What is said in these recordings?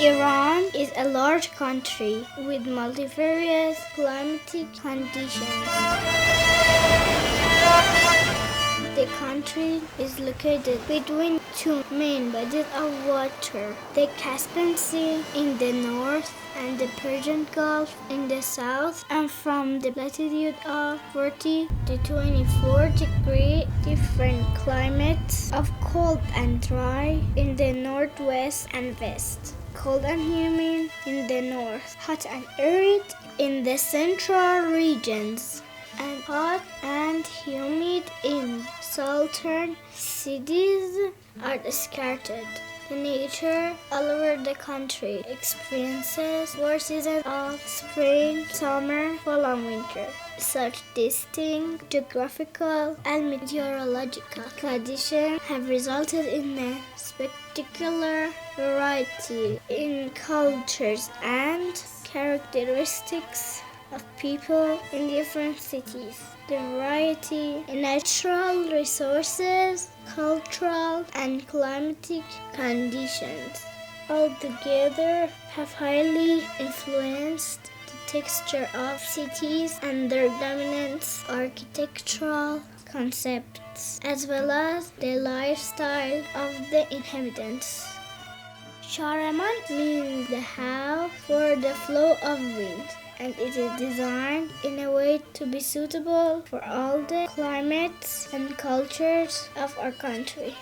Iran is a large country with multivarious climatic conditions. The country is located between two main bodies of water, the Caspian Sea in the north and the Persian Gulf in the south, and from the latitude of 40 to 24 degrees, different climates of cold and dry in the northwest and west, cold and humid in the north, hot and arid in the central regions, and hot and humid in southern cities are scattered. The nature all over the country experiences 4 seasons of spring, summer, fall, and winter. Such distinct geographical and meteorological conditions have resulted in a spectacular variety in cultures and characteristics of people in different cities. The variety in natural resources, cultural and climatic conditions altogether have highly influenced the texture of cities and their dominant architectural concepts, as well as the lifestyle of the inhabitants. Sharaman means the house for the flow of wind, and it is designed in a way to be suitable for all the climates and cultures of our country.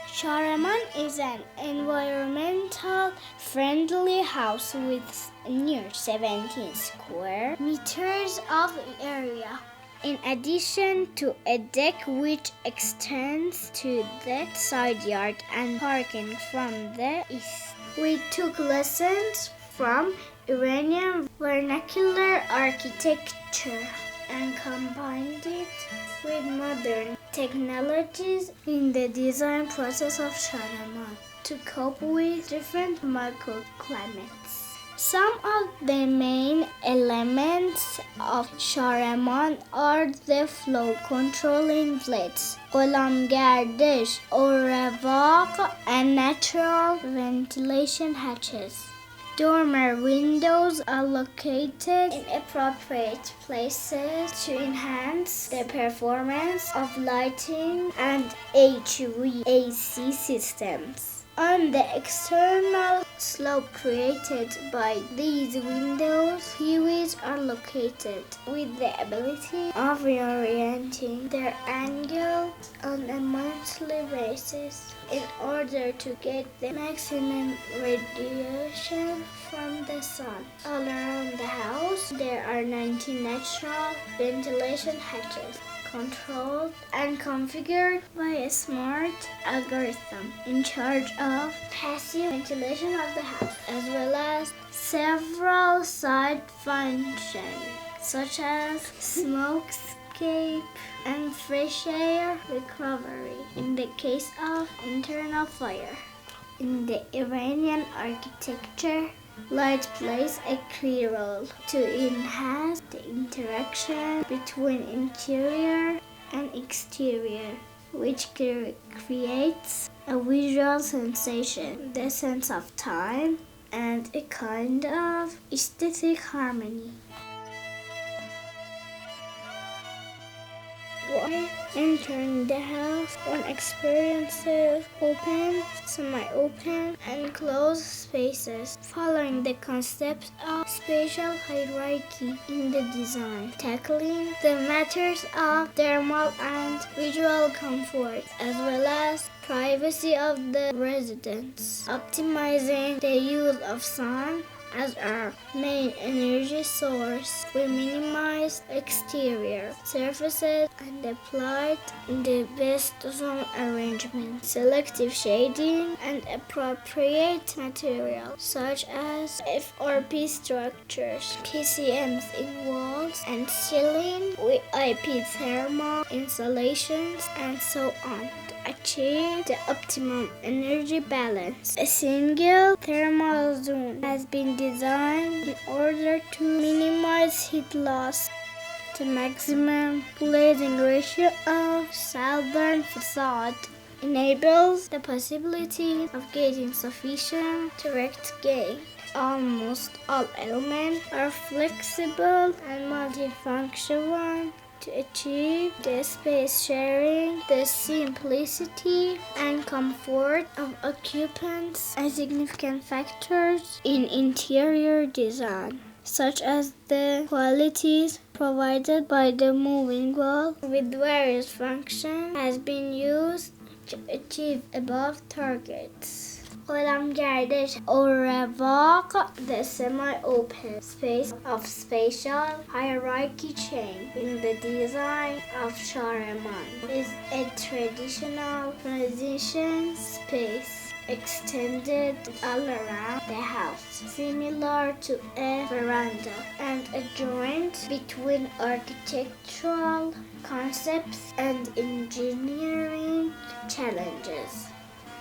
Sharaman is an environmental friendly house with near 17 square meters of area, in addition to a deck which extends to the side yard and parking from the east. We took lessons from Iranian vernacular architecture and combined it with modern technologies in the design process of Sharaman to cope with different microclimates. Some of the main elements of Sharaman are the flow controlling blades, Ghulam Gardish, Oravaq, and natural ventilation hatches. Dormer windows are located in appropriate places to enhance the performance of lighting and HVAC systems. On the external slope created by these windows, PVs are located with the ability of reorienting their angle on a monthly basis in order to get the maximum radiation from the sun. All around the house, there are 19 natural ventilation hatches, controlled and configured by a smart algorithm in charge of passive ventilation of the house, as well as several side functions such as smoke escape and fresh air recovery in the case of internal fire. In the Iranian architecture, light plays a key role to enhance the interaction between interior and exterior, which creates a visual sensation, the sense of time, and a kind of aesthetic harmony. While entering the house, one experiences open, semi-open, and closed spaces, following the concept of spatial hierarchy in the design, tackling the matters of thermal and visual comfort, as well as privacy of the residents, optimizing the use of sun as our main energy source. We minimize exterior surfaces and applied the best zone arrangement, selective shading, and appropriate materials such as FRP structures, PCMs in walls and ceiling, VIP thermal insulations, and so on. Achieve the optimum energy balance. A single thermal zone has been designed in order to minimize heat loss. The maximum glazing ratio of southern facade enables the possibility of getting sufficient direct gain. Almost all elements are flexible and multifunctional to achieve the space sharing, the simplicity and comfort of occupants are significant factors in interior design, such as the qualities provided by the moving wall with various functions has been used to achieve above targets. گردش or رواق, the semi-open space of spatial hierarchy chain in the design of Charlemagne is a traditional transition space extended all around the house, similar to a veranda, and a joint between architectural concepts and engineering challenges.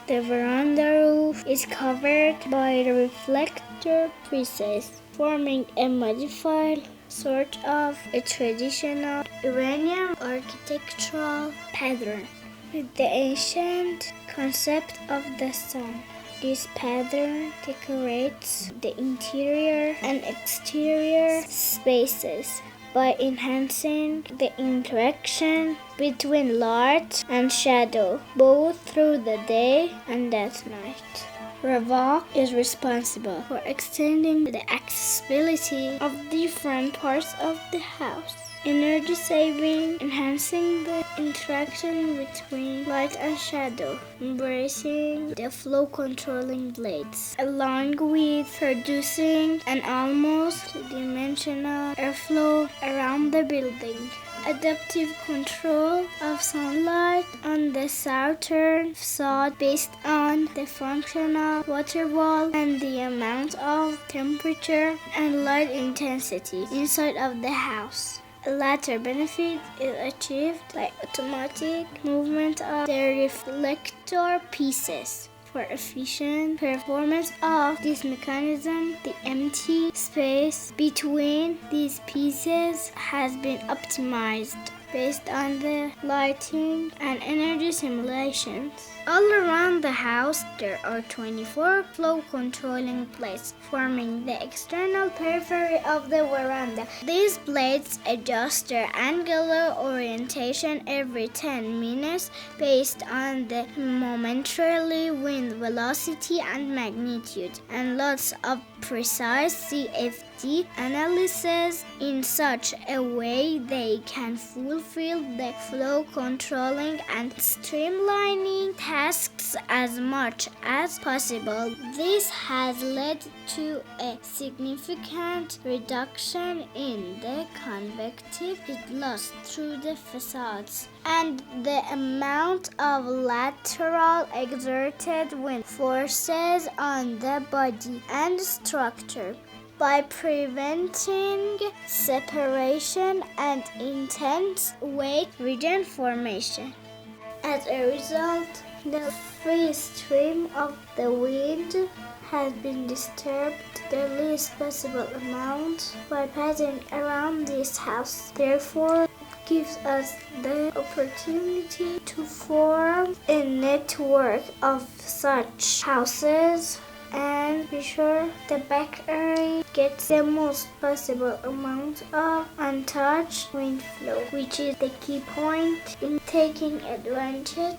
The veranda roof is covered by the reflector pieces, forming a modified sort of a traditional Iranian architectural pattern with the ancient concept of the sun. This pattern decorates the interior and exterior spaces by enhancing the interaction between light and shadow, both through the day and at night. Ravak is responsible for extending the accessibility of different parts of the house, energy saving, enhancing the interaction between light and shadow, embracing the flow controlling blades, along with producing an almost two-dimensional airflow around the building. Adaptive control of sunlight on the southern facade based on the functional water wall and the amount of temperature and light intensity inside of the house. The latter benefit is achieved by automatic movement of the reflector pieces. For efficient performance of this mechanism, the empty space between these pieces has been optimized based on the lighting and energy simulations. All around the house, there are 24 flow controlling blades forming the external periphery of the veranda. These blades adjust their angular orientation every 10 minutes based on the momentary wind velocity and magnitude, and lots of precise CFD analysis in such a way they can fulfill the flow controlling and streamlining tasks as much as possible. This has led to a significant reduction in the convective heat loss through the facades and the amount of lateral exerted wind forces on the body and structure by preventing separation and intense weight region formation. As a result, the free stream of the wind has been disturbed the least possible amount by passing around this house. Therefore, it gives us the opportunity to form a network of such houses and be sure the back area gets the most possible amount of untouched wind flow, which is the key point in taking advantage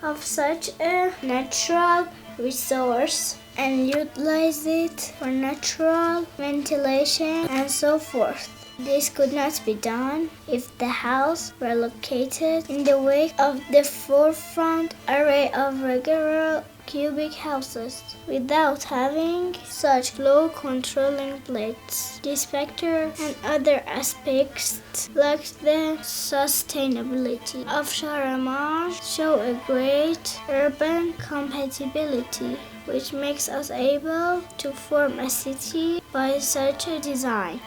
of such a natural resource and utilize it for natural ventilation and so forth. This could not be done if the house were located in the wake of the forefront array of regular cubic houses without having such flow controlling blades. This factor and other aspects like the sustainability of Charlemagne show a great urban compatibility, which makes us able to form a city by such a design.